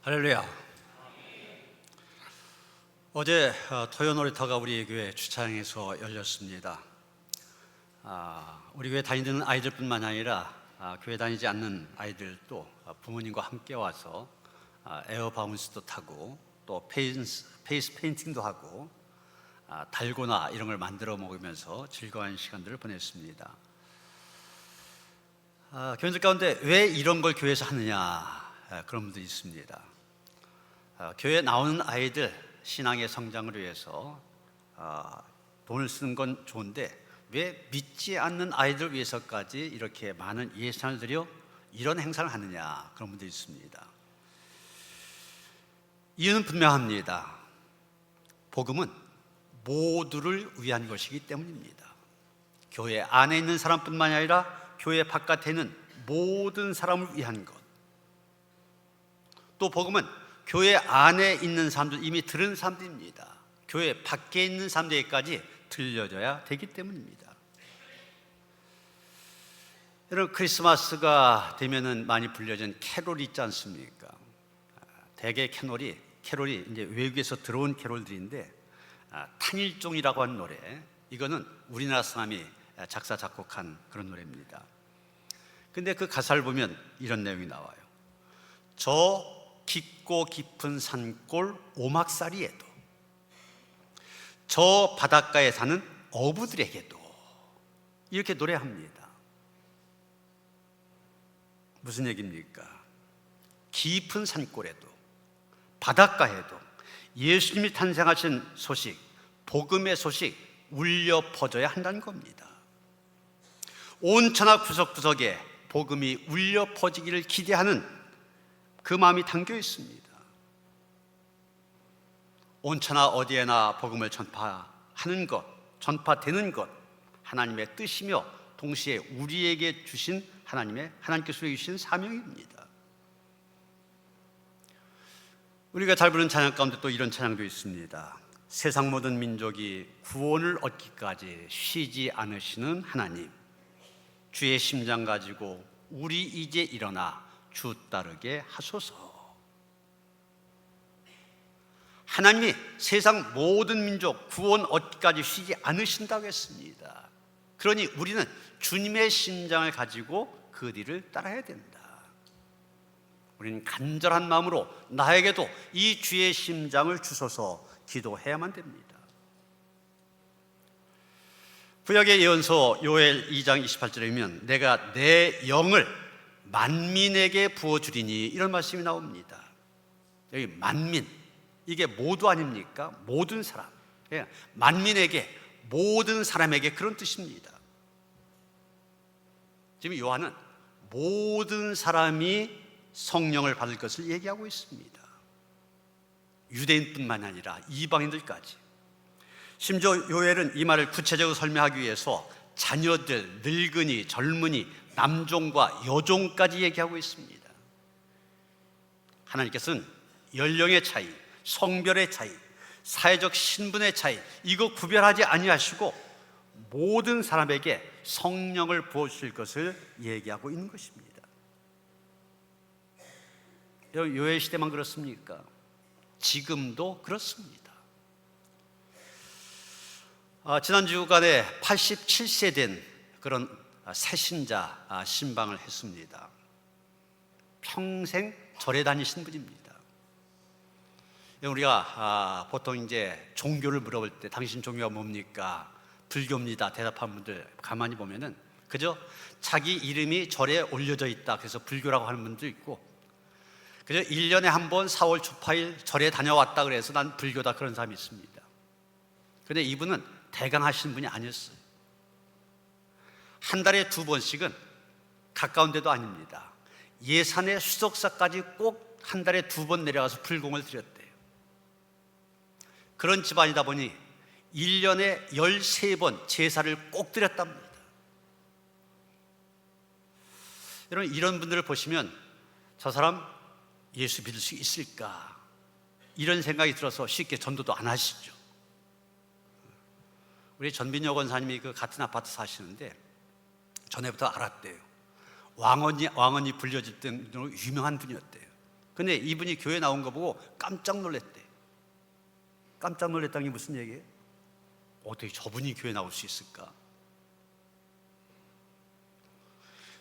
할렐루야. 어제 토요 놀이터가 우리 교회 주차장에서 열렸습니다. 우리 교회 다니는 아이들뿐만 아니라 교회 다니지 않는 아이들도 부모님과 함께 와서 에어 바운스도 타고 또 페이스 페인팅도 하고 달고나 이런 걸 만들어 먹으면서 즐거운 시간들을 보냈습니다. 교인들 가운데 왜 이런 걸 교회에서 하느냐, 그런 분들이 있습니다. 교회에 나오는 아이들 신앙의 성장을 위해서 돈을 쓰는 건 좋은데 왜 믿지 않는 아이들 위해서까지 이렇게 많은 예산을 들여 이런 행사를 하느냐, 그런 분들이 있습니다. 이유는 분명합니다. 복음은 모두를 위한 것이기 때문입니다. 교회 안에 있는 사람뿐만 아니라 교회 바깥에 있는 모든 사람을 위한 것. 또 복음은 교회 안에 있는 사람들, 이미 들은 사람들입니다. 교회 밖에 있는 사람들에게까지 들려져야 되기 때문입니다. 여러분, 크리스마스가 되면은 많이 불려진 캐롤이 있지 않습니까? 대개 캐롤이 이제 외국에서 들어온 캐롤들인데, 탄일종이라고 하는 노래, 이거는 우리나라 사람이 작사 작곡한 그런 노래입니다. 근데 그 가사를 보면 이런 내용이 나와요. 저 깊고 깊은 산골 오막살이에도, 저 바닷가에 사는 어부들에게도, 이렇게 노래합니다. 무슨 얘기입니까? 깊은 산골에도 바닷가에도 예수님이 탄생하신 소식, 복음의 소식 울려 퍼져야 한다는 겁니다. 온 천하 구석구석에 복음이 울려 퍼지기를 기대하는 그 마음이 담겨 있습니다. 온 천하 어디에나 복음을 전파하는 것, 전파되는 것, 하나님의 뜻이며 동시에 우리에게 주신 하나님께서 주신 사명입니다. 우리가 잘 부르는 찬양 가운데 또 이런 찬양도 있습니다. 세상 모든 민족이 구원을 얻기까지 쉬지 않으시는 하나님, 주의 심장 가지고 우리 이제 일어나 주 따르게 하소서. 하나님이 세상 모든 민족 구원 얻기까지 쉬지 않으신다고 했습니다. 그러니 우리는 주님의 심장을 가지고 그 뒤를 따라야 된다. 우리는 간절한 마음으로 나에게도 이 주의 심장을 주소서 기도해야만 됩니다. 구약의 예언서 요엘 2장 28절에 보면 내가 내 영을 만민에게 부어주리니, 이런 말씀이 나옵니다. 여기 만민, 이게 모두 아닙니까? 모든 사람, 만민에게, 모든 사람에게, 그런 뜻입니다. 지금 요한은 모든 사람이 성령을 받을 것을 얘기하고 있습니다. 유대인뿐만 아니라 이방인들까지. 심지어 요엘은 이 말을 구체적으로 설명하기 위해서 자녀들, 늙은이, 젊은이, 남종과 여종까지 얘기하고 있습니다. 하나님께서는 연령의 차이, 성별의 차이, 사회적 신분의 차이, 이거 구별하지 아니하시고 모든 사람에게 성령을 부어주실 것을 얘기하고 있는 것입니다. 요엘 시대만 그렇습니까? 지금도 그렇습니다. 지난 주간에 87세 된 그런 새신자 신방을 했습니다. 평생 절에 다니신 분입니다. 우리가 보통 이제 종교를 물어볼 때 당신 종교가 뭡니까? 불교입니다. 대답한 분들 가만히 보면은 그저 자기 이름이 절에 올려져 있다 그래서 불교라고 하는 분도 있고, 그저 1년에 한 번 4월 초파일 절에 다녀왔다 그래서 난 불교다, 그런 사람이 있습니다. 그런데 이분은 대강하신 분이 아니었어요. 한 달에 2번씩은, 가까운 데도 아닙니다, 예산의 수석사까지 꼭 한 달에 2번 내려가서 불공을 드렸대요. 그런 집안이다 보니 1년에 13번 제사를 꼭 드렸답니다. 여러분, 이런 분들을 보시면 저 사람 예수 믿을 수 있을까, 이런 생각이 들어서 쉽게 전도도 안 하시죠. 우리 전빈여 권사님이 그 같은 아파트 사시는데 전에부터 알았대요. 왕언니 불려질 때로 유명한 분이었대요. 근데 이분이 교회 나온 거 보고 깜짝 놀랐대. 깜짝 놀랐다는 게 무슨 얘기예요? 어떻게 저분이 교회 나올 수 있을까?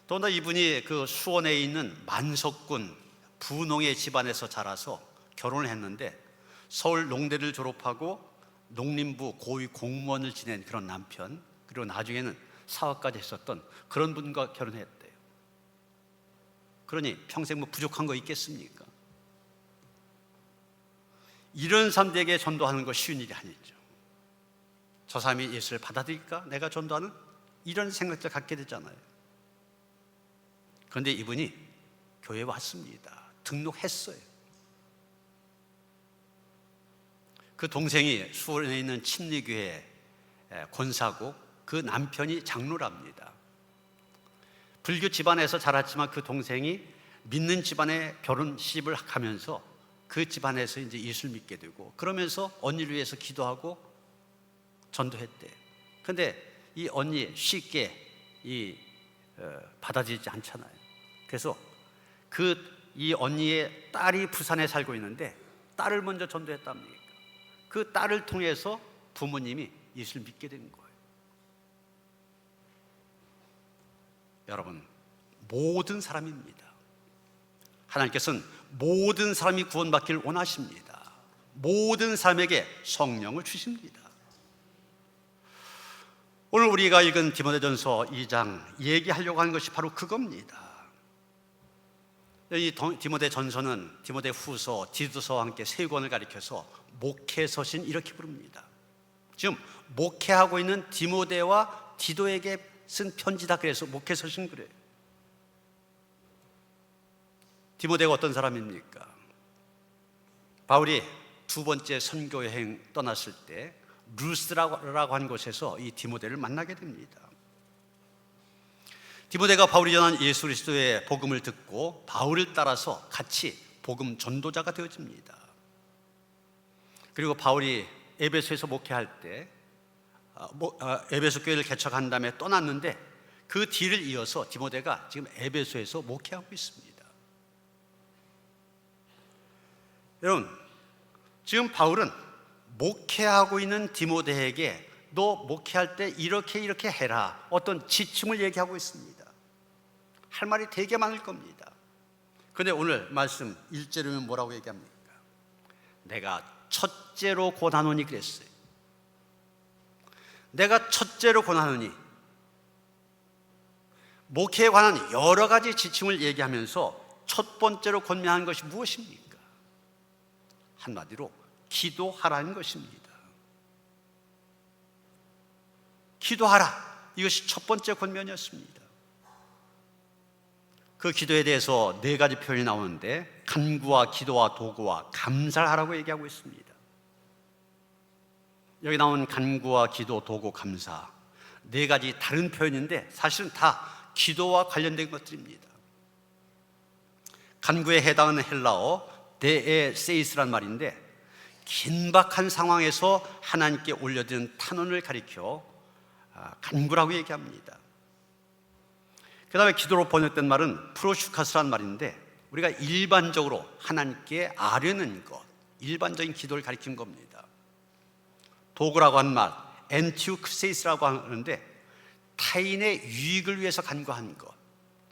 또나 이분이 그 수원에 있는 만석군 부농의 집안에서 자라서 결혼을 했는데 서울 농대를 졸업하고 농림부 고위 공무원을 지낸 그런 남편, 그리고 나중에는 사업까지 했었던 그런 분과 결혼했대요. 그러니 평생 뭐 부족한 거 있겠습니까? 이런 사람들에게 전도하는 거 쉬운 일이 아니죠. 저 사람이 예수를 받아들일까? 내가 전도하는? 이런 생각을 갖게 되잖아요. 그런데 이분이 교회에 왔습니다. 등록했어요. 그 동생이 수원에 있는 침례교회 권사고 그 남편이 장로랍니다. 불교 집안에서 자랐지만 그 동생이 믿는 집안에 결혼 시집을 가면서 그 집안에서 이제 예수를 믿게 되고, 그러면서 언니를 위해서 기도하고 전도했대요. 근데 이 언니 쉽게 받아들이지 않잖아요. 그래서 이 언니의 딸이 부산에 살고 있는데 딸을 먼저 전도했답니다. 그 딸을 통해서 부모님이 예수를 믿게 된 거예요. 여러분, 모든 사람입니다. 하나님께서는 모든 사람이 구원받기를 원하십니다. 모든 사람에게 성령을 주십니다. 오늘 우리가 읽은 디모데전서 2장 얘기하려고 하는 것이 바로 그겁니다. 이 디모데전서는 디모데후서, 디도서와 함께 세 권을 가리켜서 목회서신 이렇게 부릅니다. 지금 목회하고 있는 디모데와 디도에게 쓴 편지다, 그래서 목회서신 그래요. 디모데가 어떤 사람입니까? 바울이 두 번째 선교 여행 떠났을 때 루스라고 하는 곳에서 이 디모데를 만나게 됩니다. 디모데가 바울이 전한 예수 그리스도의 복음을 듣고 바울을 따라서 같이 복음 전도자가 되어집니다. 그리고 바울이 에베소에서 목회할 때 에베소 교회를 개척한 다음에 떠났는데 그 뒤를 이어서 디모데가 지금 에베소에서 목회하고 있습니다. 여러분, 지금 바울은 목회하고 있는 디모데에게 너 목회할 때 이렇게 해라, 어떤 지침을 얘기하고 있습니다. 할 말이 되게 많을 겁니다. 그런데 오늘 말씀 1절이면 뭐라고 얘기합니까? 내가 첫째로 권하노니 그랬어요. 내가 첫째로 권하노니, 목회에 관한 여러 가지 지침을 얘기하면서 첫 번째로 권면한 것이 무엇입니까? 한마디로 기도하라는 것입니다. 기도하라, 이것이 첫 번째 권면이었습니다. 그 기도에 대해서 네 가지 표현이 나오는데 간구와 기도와 도구와 감사를 하라고 얘기하고 있습니다. 여기 나온 간구와 기도, 도구, 감사, 네 가지 다른 표현인데 사실은 다 기도와 관련된 것들입니다. 간구에 해당하는 헬라어 데에세이스란 말인데 긴박한 상황에서 하나님께 올려드린 탄원을 가리켜 간구라고 얘기합니다. 그 다음에 기도로 번역된 말은 프로슈카스란 말인데 우리가 일반적으로 하나님께 아뢰는 것, 일반적인 기도를 가리킨 겁니다. 도구라고 하는 말 엔티우크세이스라고 하는데 타인의 유익을 위해서 간구하는 것,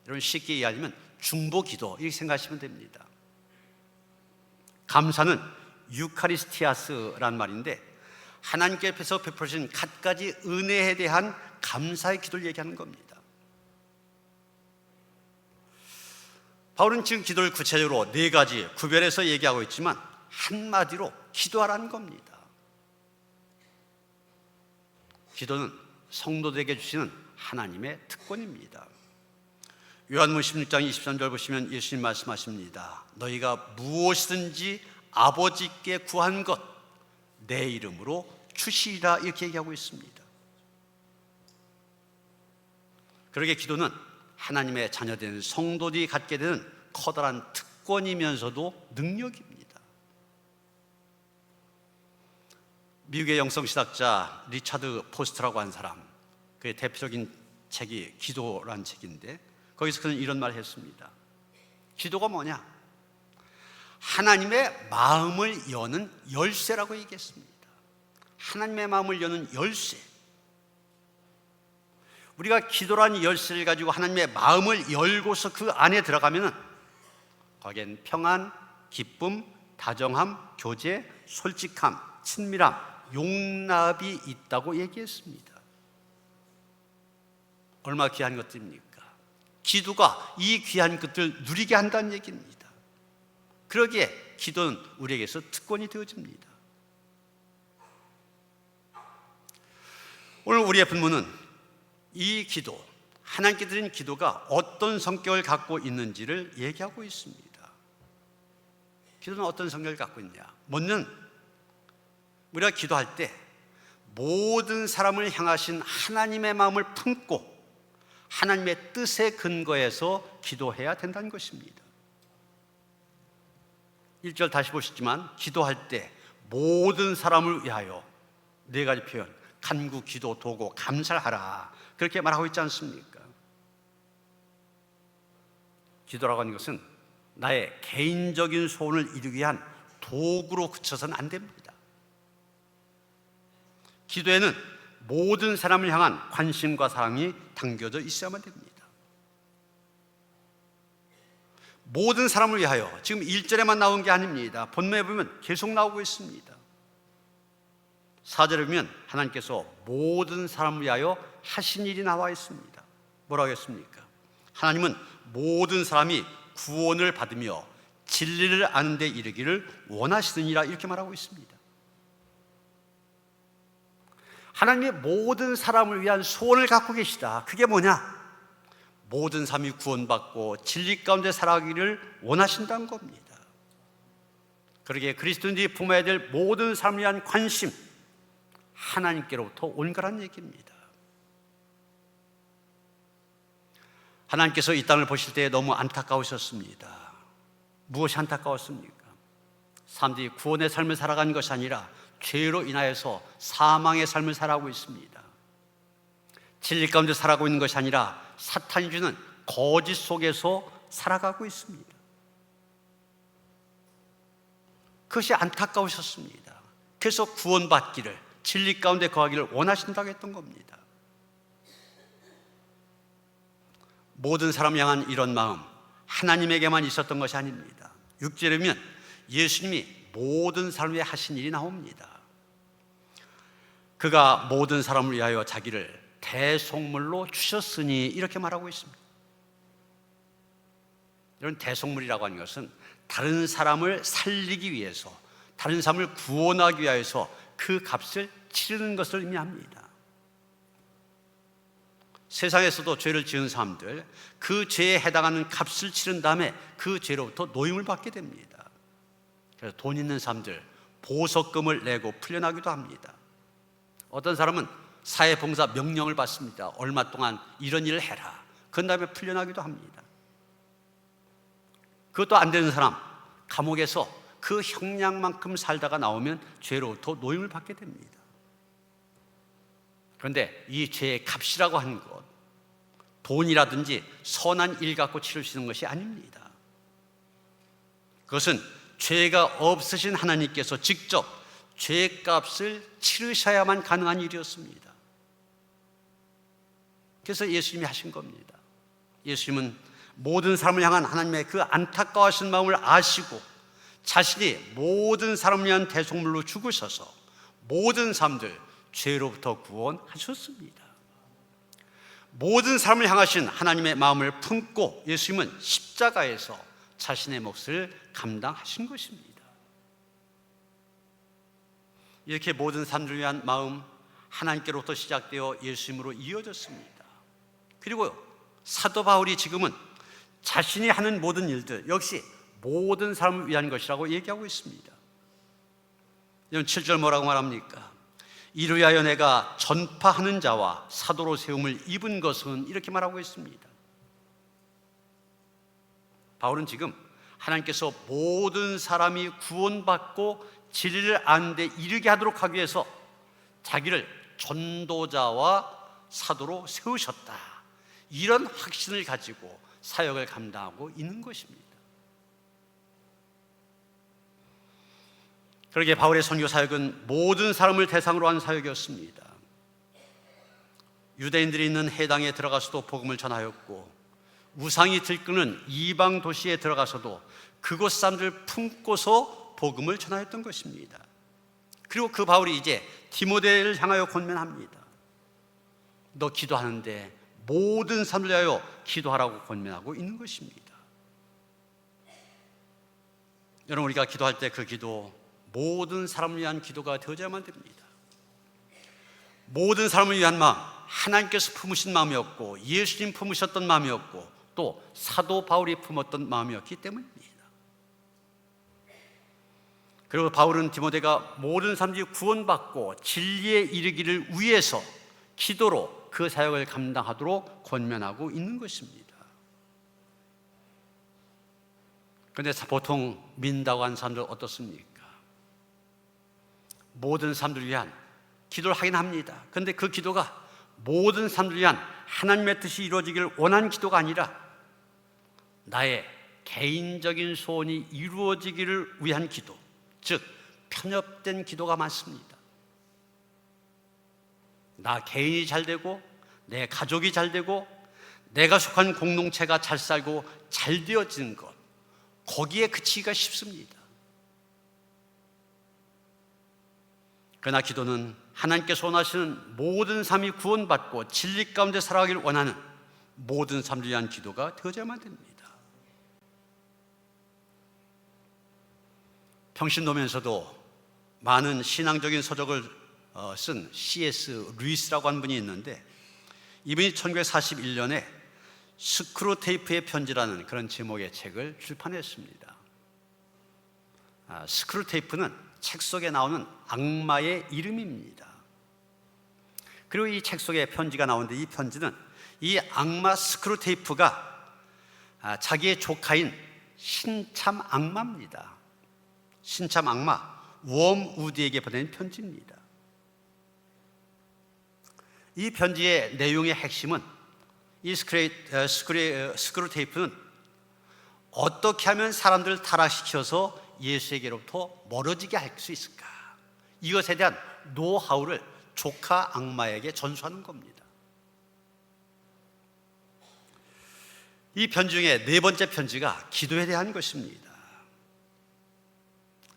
이런 쉽게 이해하면 중보기도 이렇게 생각하시면 됩니다. 감사는 유카리스티아스란 말인데 하나님께 앞에서 베풀으신 갖가지 은혜에 대한 감사의 기도를 얘기하는 겁니다. 바울은 지금 기도를 구체적으로 네 가지 구별해서 얘기하고 있지만 한마디로 기도하라는 겁니다. 기도는 성도들에게 주시는 하나님의 특권입니다. 요한복음 16장 23절 보시면 예수님 말씀하십니다. 너희가 무엇이든지 아버지께 구한 것 내 이름으로 주시리라, 이렇게 얘기하고 있습니다. 그러게 기도는 하나님의 자녀된 성도들이 갖게 되는 커다란 특권이면서도 능력입니다. 미국의 영성신학자 리차드 포스트라고 한 사람, 그의 대표적인 책이 기도라는 책인데 거기서 그는 이런 말을 했습니다. 기도가 뭐냐? 하나님의 마음을 여는 열쇠라고 얘기했습니다. 하나님의 마음을 여는 열쇠. 우리가 기도라는 열쇠를 가지고 하나님의 마음을 열고서 그 안에 들어가면 거기엔 평안, 기쁨, 다정함, 교제, 솔직함, 친밀함, 용납이 있다고 얘기했습니다. 얼마나 귀한 것들입니까? 기도가 이 귀한 것들을 누리게 한다는 얘기입니다. 그러기에 기도는 우리에게서 특권이 되어집니다. 오늘 우리의 본문은 이 기도, 하나님께 드린 기도가 어떤 성격을 갖고 있는지를 얘기하고 있습니다. 기도는 어떤 성격을 갖고 있냐? 먼저 우리가 기도할 때 모든 사람을 향하신 하나님의 마음을 품고 하나님의 뜻에 근거해서 기도해야 된다는 것입니다. 1절 다시 보시지만 기도할 때 모든 사람을 위하여 네 가지 표현, 간구, 기도, 도고, 감사를 하라, 그렇게 말하고 있지 않습니까? 기도라고 하는 것은 나의 개인적인 소원을 이루기 위한 도구로 그쳐서는 안 됩니다. 기도에는 모든 사람을 향한 관심과 사랑이 담겨져 있어야만 됩니다. 모든 사람을 위하여, 지금 1절에만 나온 게 아닙니다. 본문에 보면 계속 나오고 있습니다. 4절에 보면 하나님께서 모든 사람을 위하여 하신 일이 나와 있습니다. 뭐라고 했습니까? 하나님은 모든 사람이 구원을 받으며 진리를 아는 데 이르기를 원하시느니라, 이렇게 말하고 있습니다. 하나님의 모든 사람을 위한 소원을 갖고 계시다. 그게 뭐냐? 모든 사람이 구원받고 진리 가운데 살아가기를 원하신다는 겁니다. 그러기에 그리스도인들이 품어야 될 모든 사람을 위한 관심, 하나님께로부터 온 거란 얘기입니다. 하나님께서 이 땅을 보실 때 너무 안타까우셨습니다. 무엇이 안타까웠습니까? 사람들이 구원의 삶을 살아가는 것이 아니라 죄로 인하여서 사망의 삶을 살아가고 있습니다. 진리 가운데 살아가고 있는 것이 아니라 사탄이 주는 거짓 속에서 살아가고 있습니다. 그것이 안타까우셨습니다. 그래서 구원받기를, 진리 가운데 거하기를 원하신다고 했던 겁니다. 모든 사람을 향한 이런 마음, 하나님에게만 있었던 것이 아닙니다. 6절에 보면 예수님이 모든 사람을 위해 하신 일이 나옵니다. 그가 모든 사람을 위하여 자기를 대속물로 주셨으니, 이렇게 말하고 있습니다. 이런 대속물이라고 하는 것은 다른 사람을 살리기 위해서, 다른 사람을 구원하기 위해서 그 값을 치르는 것을 의미합니다. 세상에서도 죄를 지은 사람들, 그 죄에 해당하는 값을 치른 다음에 그 죄로부터 노임을 받게 됩니다. 그래서 돈 있는 사람들 보석금을 내고 풀려나기도 합니다. 어떤 사람은 사회봉사 명령을 받습니다. 얼마 동안 이런 일을 해라. 그 다음에 풀려나기도 합니다. 그것도 안 되는 사람, 감옥에서 그 형량만큼 살다가 나오면 죄로부터 노임을 받게 됩니다. 그런데 이 죄의 값이라고 하는 것, 돈이라든지 선한 일 갖고 치를 수 있는 것이 아닙니다. 그것은 죄가 없으신 하나님께서 직접 죄값을 치르셔야만 가능한 일이었습니다. 그래서 예수님이 하신 겁니다. 예수님은 모든 사람을 향한 하나님의 그 안타까워하신 마음을 아시고 자신이 모든 사람을 위한 대속물로 죽으셔서 모든 사람들 죄로부터 구원하셨습니다. 모든 사람을 향하신 하나님의 마음을 품고 예수님은 십자가에서 자신의 몫을 감당하신 것입니다. 이렇게 모든 사람들을 위한 마음, 하나님께로부터 시작되어 예수님으로 이어졌습니다. 그리고 사도 바울이 지금은 자신이 하는 모든 일들 역시 모든 사람을 위한 것이라고 얘기하고 있습니다. 7절 뭐라고 말합니까? 이를 위하여 내가 전파하는 자와 사도로 세움을 입은 것은, 이렇게 말하고 있습니다. 바울은 지금 하나님께서 모든 사람이 구원받고 진리를 아는 데 이르게 하도록 하기 위해서 자기를 전도자와 사도로 세우셨다, 이런 확신을 가지고 사역을 감당하고 있는 것입니다. 그러게 바울의 선교 사역은 모든 사람을 대상으로 한 사역이었습니다. 유대인들이 있는 해당에 들어가서도 복음을 전하였고, 우상이 들끄는 이방 도시에 들어가서도 그곳 사람들을 품고서 복음을 전하였던 것입니다. 그리고 그 바울이 이제 디모데를 향하여 권면합니다. 너 기도하는데 모든 사람들 위하여 기도하라고 권면하고 있는 것입니다. 여러분, 우리가 기도할 때 그 기도 모든 사람을 위한 기도가 되어야만 됩니다. 모든 사람을 위한 마음, 하나님께서 품으신 마음이었고, 예수님 품으셨던 마음이었고, 또 사도 바울이 품었던 마음이었기 때문입니다. 그리고 바울은 디모데가 모든 사람들이 구원받고 진리에 이르기를 위해서 기도로 그 사역을 감당하도록 권면하고 있는 것입니다. 그런데 보통 믿는다고 하는 사람들 어떻습니까? 모든 사람들을 위한 기도를 하긴 합니다. 그런데 그 기도가 모든 사람들을 위한 하나님의 뜻이 이루어지기를 원하는 기도가 아니라 나의 개인적인 소원이 이루어지기를 위한 기도, 즉 편협된 기도가 많습니다. 나 개인이 잘 되고, 내 가족이 잘 되고, 내가 속한 공동체가 잘 살고 잘 되어지는 것, 거기에 그치기가 쉽습니다. 그러나 기도는 하나님께서 원하시는 모든 삶이 구원받고 진리 가운데 살아가기를 원하는 모든 삶을 위한 기도가 되어야만 됩니다. 평신도면서도 많은 신앙적인 서적을 쓴 C.S. 루이스라고 하는 분이 있는데, 이분이 1941년에 스크루테이프의 편지라는 그런 제목의 책을 출판했습니다. 스크루테이프는 책 속에 나오는 악마의 이름입니다. 그리고 이 책 속에 편지가 나오는데, 이 편지는 이 악마 스크루테이프가 자기의 조카인 신참 악마입니다. 신참 악마 웜우드에게 보낸 편지입니다. 이 편지의 내용의 핵심은 이 스크루테이프는 어떻게 하면 사람들을 타락시켜서 예수에게로부터 멀어지게 할 수 있을까, 이것에 대한 노하우를 조카 악마에게 전수하는 겁니다. 이 편지 중에 네 번째 편지가 기도에 대한 것입니다.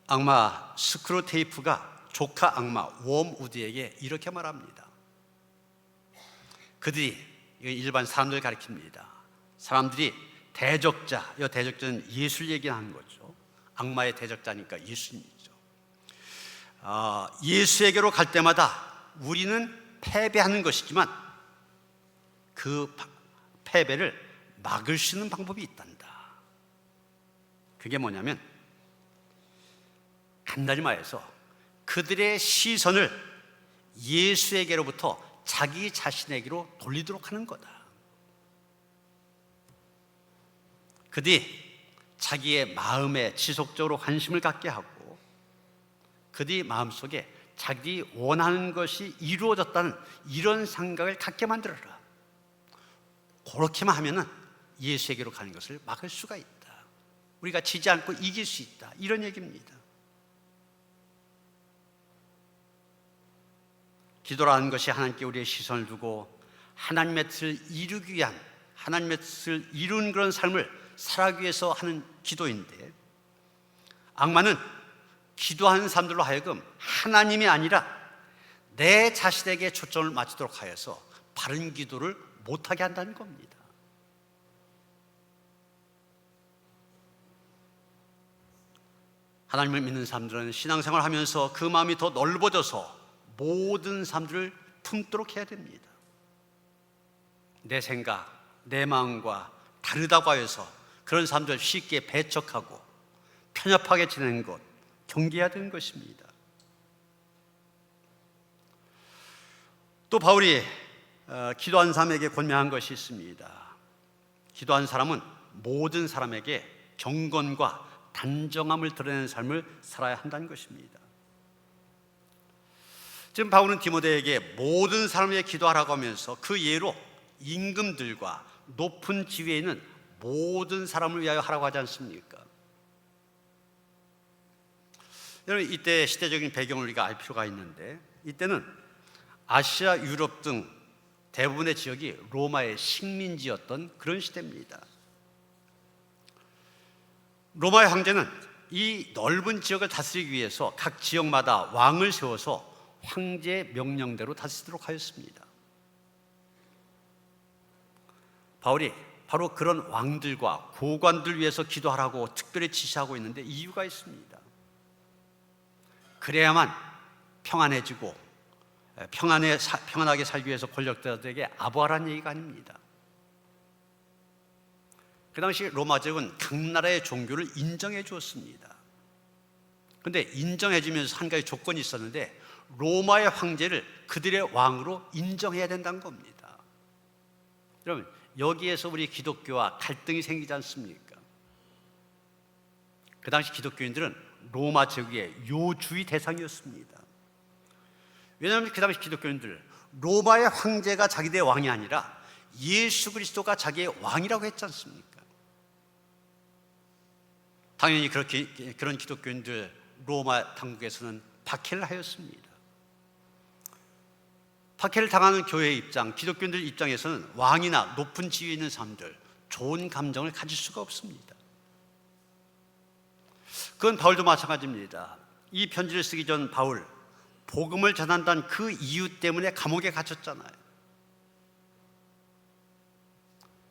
악마 스크루테이프가 조카 악마 웜우드에게 이렇게 말합니다. 그들이, 일반 사람들을 가리킵니다. 사람들이 대적자, 이 대적자는 예수를 얘기하는 거죠. 악마의 대적자니까 예수님이죠. 예수에게로 갈 때마다 우리는 패배하는 것이지만 그 패배를 막을 수 있는 방법이 있단다. 그게 뭐냐면, 간단히 말해서 그들의 시선을 예수에게로부터 자기 자신에게로 돌리도록 하는 거다. 그들이 자기의 마음에 지속적으로 관심을 갖게 하고, 그들이 마음속에 자기 원하는 것이 이루어졌다는 이런 생각을 갖게 만들어라. 그렇게만 하면은 예수에게로 가는 것을 막을 수가 있다. 우리가 지지 않고 이길 수 있다, 이런 얘기입니다. 기도라는 것이 하나님께 우리의 시선을 두고 하나님의 뜻을 이루기 위한, 하나님의 뜻을 이루는 그런 삶을 살아가기 위해서 하는 기도인데, 악마는 기도하는 사람들로 하여금 하나님이 아니라 내 자신에게 초점을 맞추도록 하여서 바른 기도를 못하게 한다는 겁니다. 하나님을 믿는 사람들은 신앙생활을 하면서 그 마음이 더 넓어져서 모든 사람들을 품도록 해야 됩니다. 내 생각, 내 마음과 다르다고 하여서 그런 사람들 쉽게 배척하고 편협하게 지내는 것, 경계해야 되는 것입니다. 또 바울이 기도한 사람에게 권면한 것이 있습니다. 기도한 사람은 모든 사람에게 경건과 단정함을 드러내는 삶을 살아야 한다는 것입니다. 지금 바울은 디모데에게 모든 사람에게 기도하라고 하면서 그 예로 임금들과 높은 지위에 있는 모든 사람을 위하여 하라고 하지 않습니까? 여러분, 이때 시대적인 배경을 우리가 알 필요가 있는데, 이때는 아시아, 유럽 등 대부분의 지역이 로마의 식민지였던 그런 시대입니다. 로마의 황제는 이 넓은 지역을 다스리기 위해서 각 지역마다 왕을 세워서 황제의 명령대로 다스리도록 하였습니다. 바울이 바로 그런 왕들과 고관들 위해서 기도하라고 특별히 지시하고 있는데 이유가 있습니다. 그래야만 평안해지고 평안하게 살기 위해서 권력자들에게 아부하라는 얘기가 아닙니다. 그 당시 로마 제국은 각 나라의 종교를 인정해 주었습니다. 그런데 인정해 주면서 한 가지 조건이 있었는데, 로마의 황제를 그들의 왕으로 인정해야 된다는 겁니다. 여러분, 여기에서 우리 기독교와 갈등이 생기지 않습니까? 그 당시 기독교인들은 로마 제국의 요주의 대상이었습니다. 왜냐하면 그 당시 기독교인들, 로마의 황제가 자기들의 왕이 아니라 예수 그리스도가 자기의 왕이라고 했지 않습니까? 당연히 그런 기독교인들 로마 당국에서는 박해를 하였습니다. 박해를 당하는 교회의 입장, 기독교인들 입장에서는 왕이나 높은 지위에 있는 사람들 좋은 감정을 가질 수가 없습니다. 그건 바울도 마찬가지입니다. 이 편지를 쓰기 전 바울, 복음을 전한다는 그 이유 때문에 감옥에 갇혔잖아요.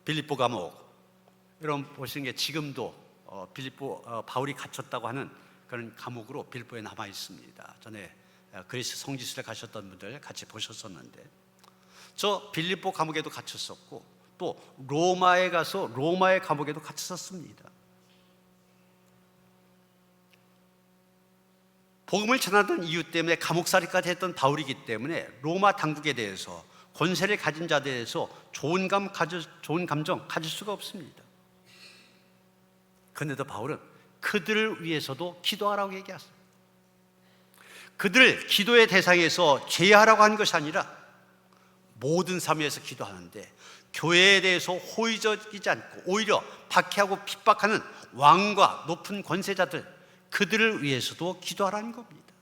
빌립보 감옥, 여러분 보시는 게 지금도 바울이 갇혔다고 하는 그런 감옥으로 빌립보에 남아 있습니다. 전에 그리스 성지순례 가셨던 분들 같이 보셨었는데, 저 빌립보 감옥에도 갇혔었고 또 로마에 가서 로마의 감옥에도 갇혔었습니다. 복음을 전하던 이유 때문에 감옥살이까지 했던 바울이기 때문에 로마 당국에 대해서, 권세를 가진 자들에 대해서 좋은 감정 가질 수가 없습니다. 그런데도 바울은 그들을 위해서도 기도하라고 얘기했어요. 그들을 기도의 대상에서 제외하라고 한 것이 아니라 모든 삶을 위해서 기도하는데, 교회에 대해서 호의적이지 않고 오히려 박해하고 핍박하는 왕과 높은 권세자들, 그들을 위해서도 기도하라는 겁니다.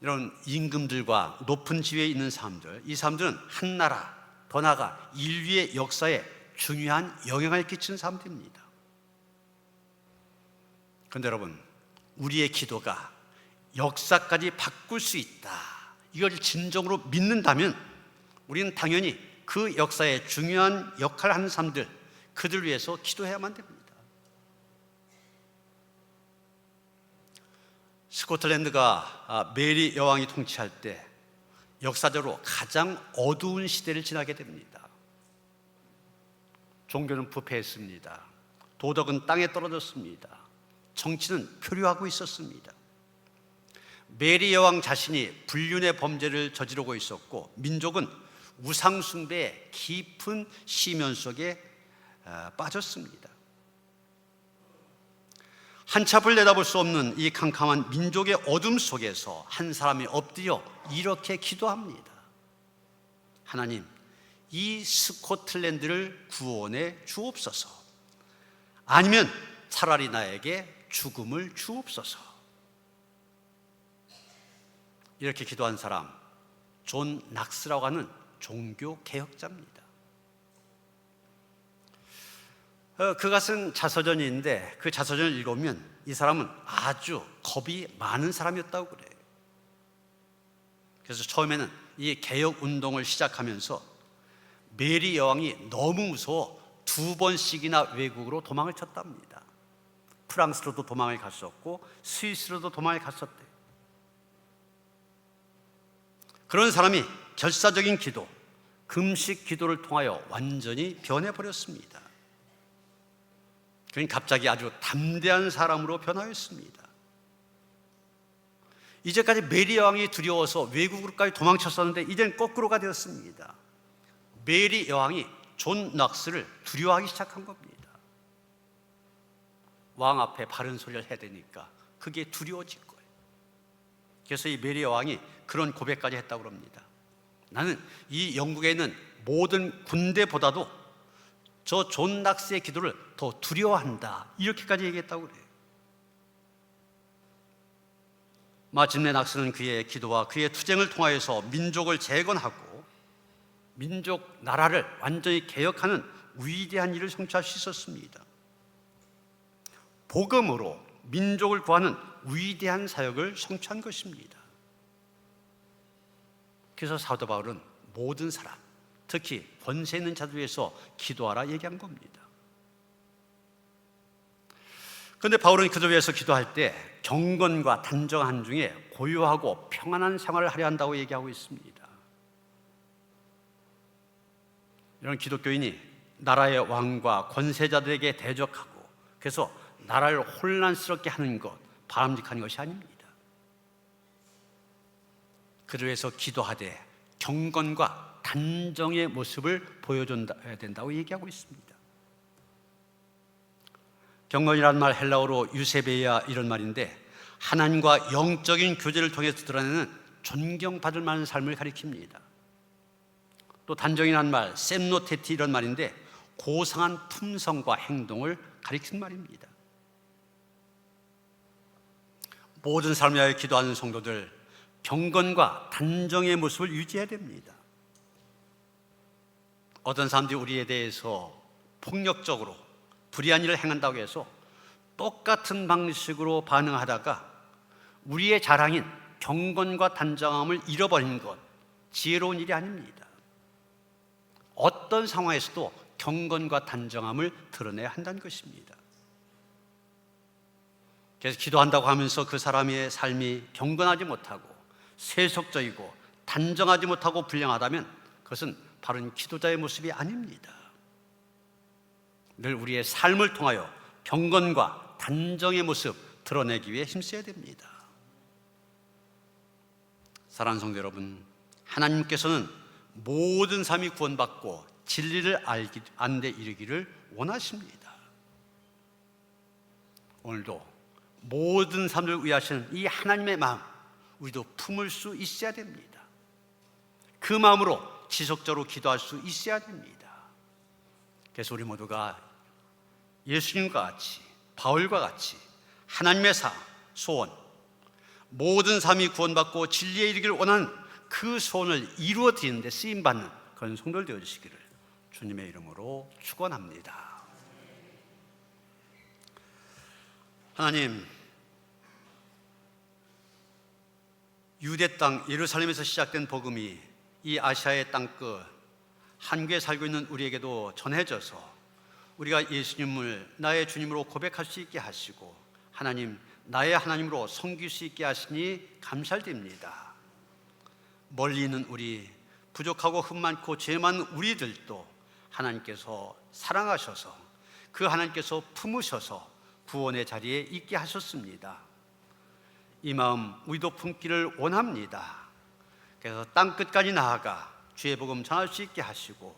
이런 임금들과 높은 지위에 있는 사람들, 이 사람들은 한 나라, 더 나아가 인류의 역사에 중요한 영향을 끼치는 사람들입니다. 그런데 여러분, 우리의 기도가 역사까지 바꿀 수 있다, 이걸 진정으로 믿는다면 우리는 당연히 그 역사에 중요한 역할을 하는 사람들, 그들 위해서 기도해야만 됩니다. 스코틀랜드가 메리 여왕이 통치할 때 역사적으로 가장 어두운 시대를 지나게 됩니다. 종교는 부패했습니다. 도덕은 땅에 떨어졌습니다. 정치는 표류하고 있었습니다. 메리 여왕 자신이 불륜의 범죄를 저지르고 있었고, 민족은 우상 숭배의 깊은 시면 속에 빠졌습니다. 한치 앞을 내다볼 수 없는 이 캄캄한 민족의 어둠 속에서 한 사람이 엎드려 이렇게 기도합니다. 하나님, 이 스코틀랜드를 구원해 주옵소서. 아니면 차라리 나에게 죽음을 주옵소서. 이렇게 기도한 사람, 존 낙스라고 하는 종교 개혁자입니다. 그가 쓴 자서전인데, 그 자서전을 읽으면 이 사람은 아주 겁이 많은 사람이었다고 그래요. 그래서 처음에는 이 개혁 운동을 시작하면서 메리 여왕이 너무 무서워 2번씩이나 외국으로 도망을 쳤답니다. 프랑스로도 도망을 갔었고 스위스로도 도망을 갔었대요. 그런 사람이 결사적인 기도, 금식 기도를 통하여 완전히 변해버렸습니다. 그는 갑자기 아주 담대한 사람으로 변화했습니다. 이제까지 메리 여왕이 두려워서 외국으로까지 도망쳤었는데 이젠 거꾸로가 되었습니다. 메리 여왕이 존 낙스를 두려워하기 시작한 겁니다. 왕 앞에 바른 소리를 해야 되니까 그게 두려워진 거예요. 그래서 이 메리 여왕이 그런 고백까지 했다고 합니다. 나는 이 영국에 있는 모든 군대보다도 저 존 낙스의 기도를 더 두려워한다. 이렇게까지 얘기했다고 그래요. 마침내 낙스는 그의 기도와 그의 투쟁을 통하여서 민족을 재건하고 민족 나라를 완전히 개혁하는 위대한 일을 성취할 수 있었습니다. 복음으로 민족을 구하는 위대한 사역을 성취한 것입니다. 그래서 사도 바울은 모든 사람, 특히 권세 있는 자들 위해서 기도하라 얘기한 겁니다. 그런데 바울은 그들 위해서 기도할 때 경건과 단정한 중에 고요하고 평안한 생활을 하려 한다고 얘기하고 있습니다. 이런 기독교인이 나라의 왕과 권세자들에게 대적하고 그래서 나라를 혼란스럽게 하는 것, 바람직한 것이 아닙니다. 그를 위해서 기도하되 경건과 단정의 모습을 보여줘야 된다고 얘기하고 있습니다. 경건이란 말 헬라어로 유세베이아 이런 말인데 하나님과 영적인 교제를 통해서 드러내는 존경받을 만한 삶을 가리킵니다. 또 단정이란 말 셈노테티 이런 말인데 고상한 품성과 행동을 가리킨 말입니다. 모든 삶을 위하여 기도하는 성도들, 경건과 단정의 모습을 유지해야 됩니다. 어떤 사람들이 우리에 대해서 폭력적으로 불의한 일을 행한다고 해서 똑같은 방식으로 반응하다가 우리의 자랑인 경건과 단정함을 잃어버리는 것, 지혜로운 일이 아닙니다. 어떤 상황에서도 경건과 단정함을 드러내야 한다는 것입니다. 그래서 기도한다고 하면서 그 사람의 삶이 경건하지 못하고 세속적이고 단정하지 못하고 불량하다면 그것은 바른 기도자의 모습이 아닙니다. 늘 우리의 삶을 통하여 경건과 단정의 모습 드러내기 위해 힘써야 됩니다. 사랑하는 성도 여러분, 하나님께서는 모든 삶이 구원받고 진리를 아는 데 이르기를 원하십니다. 오늘도 모든 삶을 위하시는 이 하나님의 마음, 우리도 품을 수 있어야 됩니다. 그 마음으로 지속적으로 기도할 수 있어야 됩니다. 그래서 우리 모두가 예수님과 같이, 바울과 같이 하나님의 소원, 모든 삶이 구원받고 진리에 이르기를 원하는 그 소원을 이루어 드리는 데 쓰임받는 그런 성도들 되어주시기를 주님의 이름으로 축원합니다. 하나님, 유대 땅 예루살렘에서 시작된 복음이 이 아시아의 땅끝 한국에 살고 있는 우리에게도 전해져서 우리가 예수님을 나의 주님으로 고백할 수 있게 하시고 하나님, 나의 하나님으로 섬길 수 있게 하시니 감사드립니다. 멀리 있는 우리, 부족하고 흠 많고 죄 많은 우리들도 하나님께서 사랑하셔서 그 하나님께서 품으셔서 구원의 자리에 있게 하셨습니다. 이 마음 우리도 품기를 원합니다. 그래서 땅끝까지 나아가 주의 복음 전할 수 있게 하시고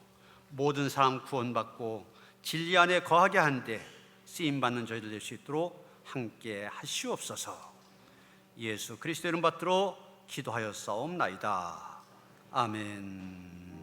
모든 사람 구원받고 진리 안에 거하게 하는데 쓰임받는 저희들 될 수 있도록 함께 하시옵소서. 예수 그리스도 이름 받들어 기도하여 싸움나이다. 아멘.